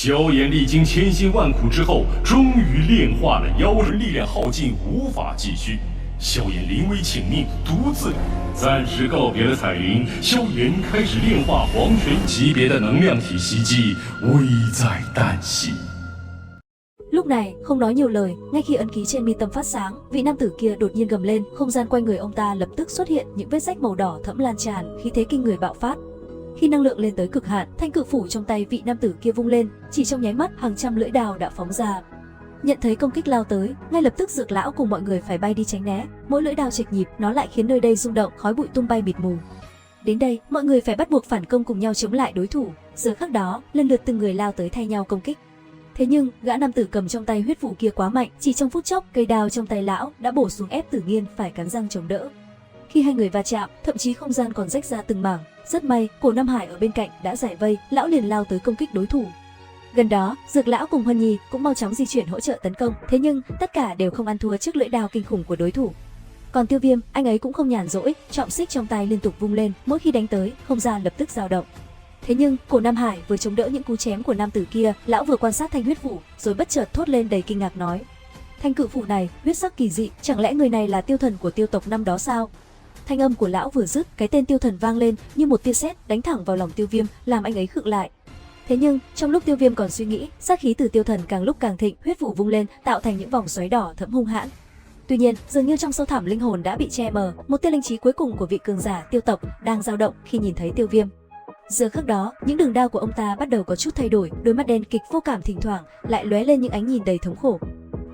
萧炎历经千辛万苦之后，终于炼化了妖人，力量耗尽，无法继续。萧炎临危请命，独自暂时告别了彩铃。萧炎开始炼化黄泉级别的能量体袭击，危在旦夕。 Lúc này, không nói nhiều lời, ngay khi ấn ký trên mi tâm phát sáng, vị nam tử kia đột nhiên gầm lên, không gian quanh người ông ta lập tức xuất hiện những vết rách màu đỏ thẫm lan tràn, khí thế kinh người bạo phát. Khi năng lượng lên tới cực hạn, thanh cự phủ trong tay vị nam tử kia vung lên, chỉ trong nháy mắt hàng trăm lưỡi đao đã phóng ra. Nhận thấy công kích lao tới, ngay lập tức Dược lão cùng mọi người phải bay đi tránh né. Mỗi lưỡi đao chệch nhịp, nó lại khiến nơi đây rung động, khói bụi tung bay mịt mù. Đến đây, mọi người phải bắt buộc phản công cùng nhau chống lại đối thủ. Giờ khắc đó, lần lượt từng người lao tới thay nhau công kích. Thế nhưng, gã nam tử cầm trong tay huyết vụ kia quá mạnh, chỉ trong phút chốc, cây đao trong tay lão đã bổ xuống ép Tử Nghiên phải cắn răng chống đỡ. Khi hai người va chạm, thậm chí không gian còn rách ra từng mảng. Rất may, Cổ Nam Hải ở bên cạnh đã giải vây, lão liền lao tới công kích đối thủ. Gần đó, Dược lão cùng Huân Nhi cũng mau chóng di chuyển hỗ trợ tấn công, thế nhưng tất cả đều không ăn thua trước lưỡi đao kinh khủng của đối thủ. Còn Tiêu Viêm, anh ấy cũng không nhàn rỗi, trọng xích trong tay liên tục vung lên, mỗi khi đánh tới, không gian lập tức dao động. Thế nhưng, Cổ Nam Hải vừa chống đỡ những cú chém của nam tử kia, lão vừa quan sát thanh huyết phủ, rồi bất chợt thốt lên đầy kinh ngạc nói: "Thanh cự phủ này, huyết sắc kỳ dị, chẳng lẽ người này là tiêu thần của tiêu tộc năm đó sao?" Thanh âm của lão vừa dứt, cái tên tiêu thần vang lên như một tia sét đánh thẳng vào lòng Tiêu Viêm, làm anh ấy khựng lại. Thế nhưng, trong lúc Tiêu Viêm còn suy nghĩ, sát khí từ tiêu thần càng lúc càng thịnh, huyết phủ vung lên, tạo thành những vòng xoáy đỏ thẫm hung hãn. Tuy nhiên, dường như trong sâu thẳm linh hồn đã bị che mờ, một tia linh trí cuối cùng của vị cường giả tiêu tộc đang dao động khi nhìn thấy Tiêu Viêm. Giờ khắc đó, những đường đao của ông ta bắt đầu có chút thay đổi, đôi mắt đen kịch vô cảm thỉnh thoảng lại lóe lên những ánh nhìn đầy thống khổ.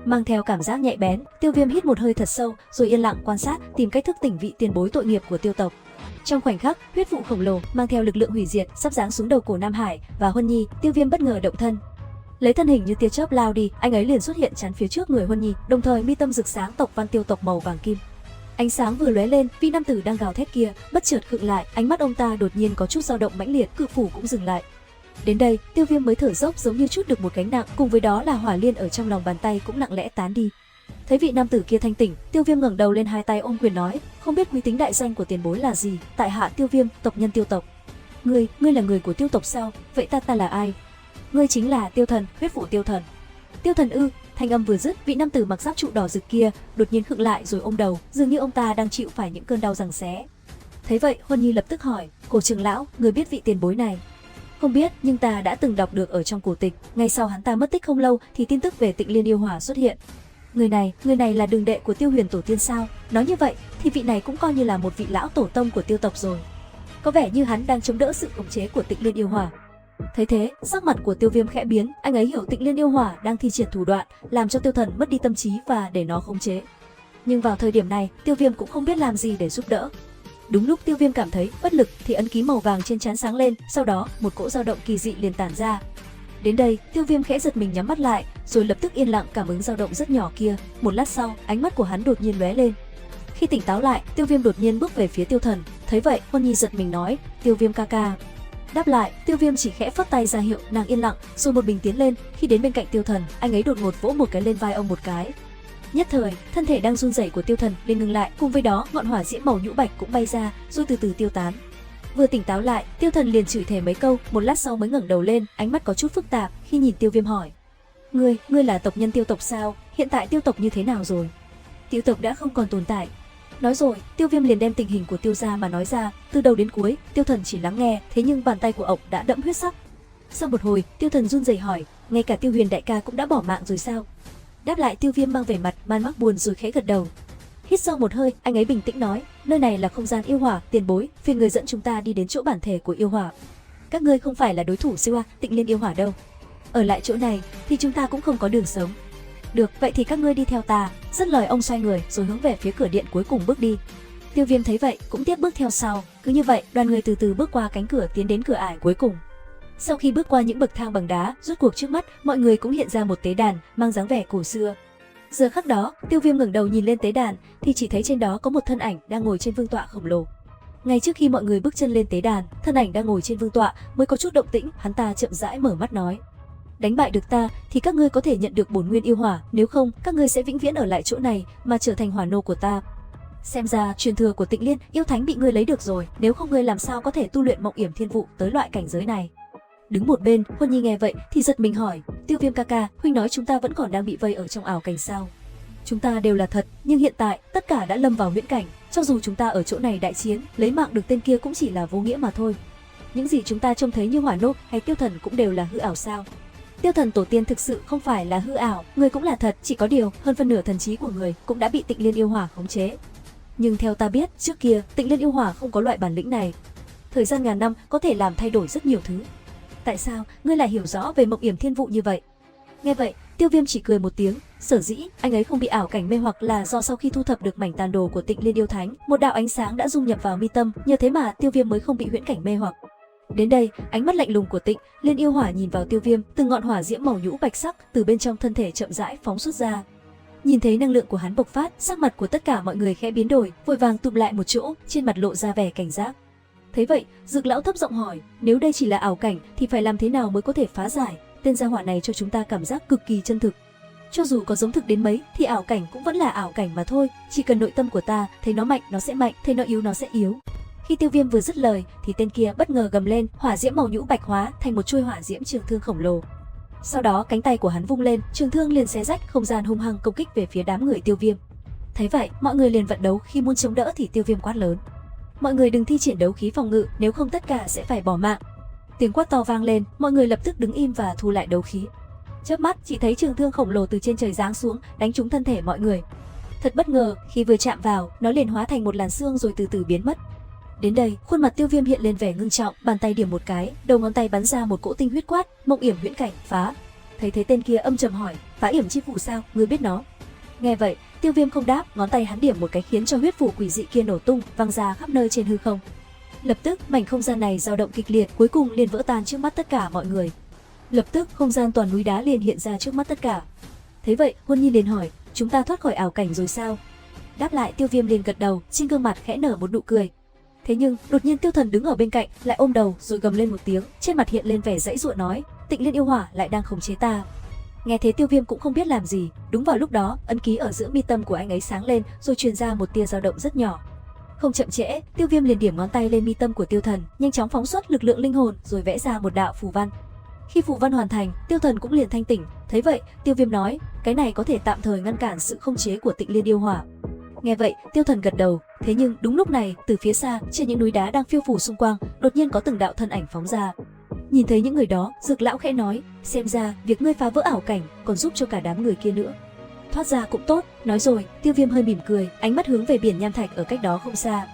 Mang theo cảm giác nhạy bén, Tiêu Viêm hít một hơi thật sâu, rồi yên lặng quan sát, tìm cách thức tỉnh vị tiền bối tội nghiệp của tiêu tộc. Trong khoảnh khắc, huyết vụ khổng lồ mang theo lực lượng hủy diệt sắp giáng xuống đầu Cổ Nam Hải và Huân Nhi, Tiêu Viêm bất ngờ động thân. Lấy thân hình như tia chớp lao đi, anh ấy liền xuất hiện chắn phía trước người Huân Nhi, đồng thời mi tâm rực sáng tộc văn tiêu tộc màu vàng kim. Ánh sáng vừa lóe lên, vị nam tử đang gào thét kia bất chợt khựng lại, ánh mắt ông ta đột nhiên có chút dao động mãnh liệt, cự phủ cũng dừng lại. Đến đây, Tiêu Viêm mới thở dốc, giống như trút được một gánh nặng, cùng với đó là hỏa liên ở trong lòng bàn tay cũng lặng lẽ tán đi. Thấy vị nam tử kia thanh tỉnh, Tiêu Viêm ngẩng đầu lên, hai tay ôm quyền nói: "Không biết quý tính đại danh của tiền bối là gì?" "Tại hạ Tiêu Viêm, tộc nhân tiêu tộc." Ngươi là người của tiêu tộc sao? Vậy ta là ai?" "Ngươi chính là Tiêu Thần, huyết vụ tiêu thần." "Tiêu thần ư?" Thanh âm vừa dứt, vị nam tử mặc giáp trụ đỏ rực kia đột nhiên khựng lại rồi ôm đầu, dường như ông ta đang chịu phải những cơn đau giằng xé. Thấy vậy, Huân Nhi lập tức hỏi: "Cổ trưởng lão, người biết vị tiền bối này?" "Không biết, nhưng ta đã từng đọc được ở trong cổ tịch, ngay sau hắn ta mất tích không lâu thì tin tức về Tịnh Liên yêu hỏa xuất hiện." Người này là đường đệ của Tiêu Huyền tổ tiên sao?" Nói như vậy thì vị này cũng coi như là một vị lão tổ tông của tiêu tộc rồi. Có vẻ như hắn đang chống đỡ sự khống chế của Tịnh Liên yêu hỏa. Thấy thế, sắc mặt của Tiêu Viêm khẽ biến, anh ấy hiểu Tịnh Liên yêu hỏa đang thi triển thủ đoạn làm cho tiêu thần mất đi tâm trí và để nó khống chế. Nhưng vào thời điểm này, Tiêu Viêm cũng không biết làm gì để giúp đỡ. Đúng lúc Tiêu Viêm cảm thấy bất lực thì ấn ký màu vàng trên trán sáng lên, sau đó một cỗ dao động kỳ dị liền tản ra. Đến đây, Tiêu Viêm khẽ giật mình nhắm mắt lại, rồi lập tức yên lặng cảm ứng dao động rất nhỏ kia. Một lát sau, ánh mắt của hắn đột nhiên lóe lên. Khi tỉnh táo lại, Tiêu Viêm đột nhiên bước về phía tiêu thần. Thấy vậy, Huân Nhi giật mình nói: "Tiêu Viêm ca ca." Đáp lại, Tiêu Viêm chỉ khẽ phất tay ra hiệu nàng yên lặng, rồi một mình tiến lên. Khi đến bên cạnh tiêu thần, anh ấy đột ngột vỗ một cái lên vai ông một cái. Nhất thời, thân thể đang run rẩy của tiêu thần liền ngừng lại, cùng với đó ngọn hỏa diễm màu nhũ bạch cũng bay ra, rồi từ từ tiêu tán. Vừa tỉnh táo lại, tiêu thần liền chửi thề mấy câu, một lát sau mới ngẩng đầu lên, ánh mắt có chút phức tạp khi nhìn Tiêu Viêm hỏi: Ngươi là tộc nhân tiêu tộc sao? Hiện tại tiêu tộc như thế nào rồi?" "Tiêu tộc đã không còn tồn tại." Nói rồi, Tiêu Viêm liền đem tình hình của Tiêu gia mà nói ra, từ đầu đến cuối, tiêu thần chỉ lắng nghe, thế nhưng bàn tay của ổng đã đẫm huyết sắc. Sau một hồi, tiêu thần run rẩy hỏi: "Ngay cả Tiêu Huyền đại ca cũng đã bỏ mạng rồi sao?" Đáp lại, Tiêu Viêm mang vẻ mặt man mác buồn rồi khẽ gật đầu. Hít sâu một hơi, anh ấy bình tĩnh nói: "Nơi này là không gian yêu hỏa, tiền bối, phiền người dẫn chúng ta đi đến chỗ bản thể của yêu hỏa. Các ngươi không phải là đối thủ siêu Tịnh Liên yêu hỏa đâu. Ở lại chỗ này thì chúng ta cũng không có đường sống." "Được, vậy thì các ngươi đi theo ta." Dứt lời, ông xoay người rồi hướng về phía cửa điện cuối cùng bước đi. Tiêu Viêm thấy vậy cũng tiếp bước theo sau. Cứ như vậy, đoàn người từ từ bước qua cánh cửa tiến đến cửa ải cuối cùng. Sau khi bước qua những bậc thang bằng đá, rốt cuộc trước mắt mọi người cũng hiện ra một tế đàn mang dáng vẻ cổ xưa. Giờ khắc đó, Tiêu Viêm ngẩng đầu nhìn lên tế đàn thì chỉ thấy trên đó có một thân ảnh đang ngồi trên vương tọa khổng lồ. Ngay trước khi mọi người bước chân lên tế đàn, thân ảnh đang ngồi trên vương tọa mới có chút động tĩnh, hắn ta chậm rãi mở mắt nói: "Đánh bại được ta thì các ngươi có thể nhận được bổn nguyên yêu hỏa, nếu không, các ngươi sẽ vĩnh viễn ở lại chỗ này mà trở thành hỏa nô của ta. Xem ra truyền thừa của Tịnh Liên yêu thánh bị ngươi lấy được rồi, nếu không ngươi làm sao có thể tu luyện Mộng Yểm Thiên Vụ tới loại cảnh giới này." Đứng một bên, Huân Nhi nghe vậy thì giật mình hỏi, Tiêu Viêm ca ca, huynh nói chúng ta vẫn còn đang bị vây ở trong ảo cảnh sao? Chúng ta đều là thật, nhưng hiện tại tất cả đã lâm vào huyễn cảnh, cho dù chúng ta ở chỗ này đại chiến, lấy mạng được tên kia cũng chỉ là vô nghĩa mà thôi. Những gì chúng ta trông thấy như Hỏa Nô hay Tiêu Thần cũng đều là hư ảo sao? Tiêu Thần tổ tiên thực sự không phải là hư ảo, người cũng là thật, chỉ có điều hơn phân nửa thần trí của người cũng đã bị Tịnh Liên yêu hỏa khống chế. Nhưng theo ta biết, trước kia Tịnh Liên yêu hỏa không có loại bản lĩnh này. Thời gian ngàn năm có thể làm thay đổi rất nhiều thứ. Tại sao ngươi lại hiểu rõ về Mộng Yểm Thiên Vụ như vậy? Nghe vậy, Tiêu Viêm chỉ cười một tiếng, sở dĩ anh ấy không bị ảo cảnh mê hoặc là do sau khi thu thập được mảnh tàn đồ của Tịnh Liên yêu thánh, một đạo ánh sáng đã dung nhập vào mi tâm, nhờ thế mà Tiêu Viêm mới không bị huyễn cảnh mê hoặc. Đến đây, ánh mắt lạnh lùng của Tịnh Liên yêu hỏa nhìn vào Tiêu Viêm, từng ngọn hỏa diễm màu nhũ bạch sắc từ bên trong thân thể chậm rãi phóng xuất ra. Nhìn thấy năng lượng của hắn bộc phát, sắc mặt của tất cả mọi người khẽ biến đổi, vội vàng tụm lại một chỗ, trên mặt lộ ra vẻ cảnh giác. Thấy vậy, Dược lão thấp giọng hỏi, nếu đây chỉ là ảo cảnh thì phải làm thế nào mới có thể phá giải? Tên gia hỏa này cho chúng ta cảm giác cực kỳ chân thực. Cho dù có giống thực đến mấy thì ảo cảnh cũng vẫn là ảo cảnh mà thôi, chỉ cần nội tâm của ta thấy nó mạnh nó sẽ mạnh, thấy nó yếu nó sẽ yếu. Khi Tiêu Viêm vừa dứt lời thì tên kia bất ngờ gầm lên, hỏa diễm màu nhũ bạch hóa thành một chuôi hỏa diễm trường thương khổng lồ. Sau đó cánh tay của hắn vung lên, trường thương liền xé rách không gian hung hăng công kích về phía đám người Tiêu Viêm. Thấy vậy, mọi người liền vận đấu, khi muốn chống đỡ thì Tiêu Viêm quát lớn, mọi người đừng thi triển đấu khí phòng ngự, nếu không tất cả sẽ phải bỏ mạng. Tiếng quát to vang lên, mọi người lập tức đứng im và thu lại đấu khí. Chớp mắt, chỉ thấy trường thương khổng lồ từ trên trời giáng xuống, đánh trúng thân thể mọi người. Thật bất ngờ, khi vừa chạm vào, nó liền hóa thành một làn xương rồi từ từ biến mất. Đến đây, khuôn mặt Tiêu Viêm hiện lên vẻ ngưng trọng, bàn tay điểm một cái, đầu ngón tay bắn ra một cỗ tinh huyết quát, Mộng Yểm huyễn cảnh, phá. Thấy thế tên kia âm trầm hỏi, phá yểm chi phủ sao, ngươi biết nó? Nghe vậy, Tiêu Viêm không đáp, ngón tay hắn điểm một cái khiến cho huyết phủ quỷ dị kia nổ tung, văng ra khắp nơi trên hư không. Lập tức, mảnh không gian này dao động kịch liệt, cuối cùng liền vỡ tan trước mắt tất cả mọi người. Lập tức, không gian toàn núi đá liền hiện ra trước mắt tất cả. Thế vậy, Huân Nhi liền hỏi, chúng ta thoát khỏi ảo cảnh rồi sao? Đáp lại, Tiêu Viêm liền gật đầu, trên gương mặt khẽ nở một nụ cười. Thế nhưng, đột nhiên Tiêu Thần đứng ở bên cạnh, lại ôm đầu rồi gầm lên một tiếng, trên mặt hiện lên vẻ giãy giụa nói, Tịnh Liên yêu hỏa lại đang khống chế ta. Nghe thế Tiêu Viêm cũng không biết làm gì. Đúng vào lúc đó, ấn ký ở giữa mi tâm của anh ấy sáng lên, rồi truyền ra một tia dao động rất nhỏ. Không chậm trễ, Tiêu Viêm liền điểm ngón tay lên mi tâm của Tiêu Thần, nhanh chóng phóng xuất lực lượng linh hồn, rồi vẽ ra một đạo phù văn. Khi phù văn hoàn thành, Tiêu Thần cũng liền thanh tỉnh. Thấy vậy, Tiêu Viêm nói, cái này có thể tạm thời ngăn cản sự khống chế của Tịnh Liên yêu hỏa. Nghe vậy, Tiêu Thần gật đầu. Thế nhưng đúng lúc này, từ phía xa, trên những núi đá đang phiêu phù xung quanh, đột nhiên có từng đạo thân ảnh phóng ra. Nhìn thấy những người đó, Dược lão khẽ nói, xem ra việc ngươi phá vỡ ảo cảnh còn giúp cho cả đám người kia nữa. Thoát ra cũng tốt. Nói rồi, Tiêu Viêm hơi mỉm cười, ánh mắt hướng về biển nham thạch ở cách đó không xa.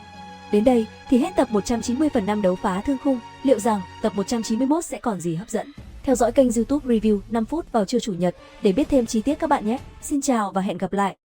Đến đây thì hết tập 190/5 đấu phá thương khung. Liệu rằng tập 191 sẽ còn gì hấp dẫn? Theo dõi kênh YouTube Review 5 phút vào trưa chủ nhật để biết thêm chi tiết các bạn nhé. Xin chào và hẹn gặp lại.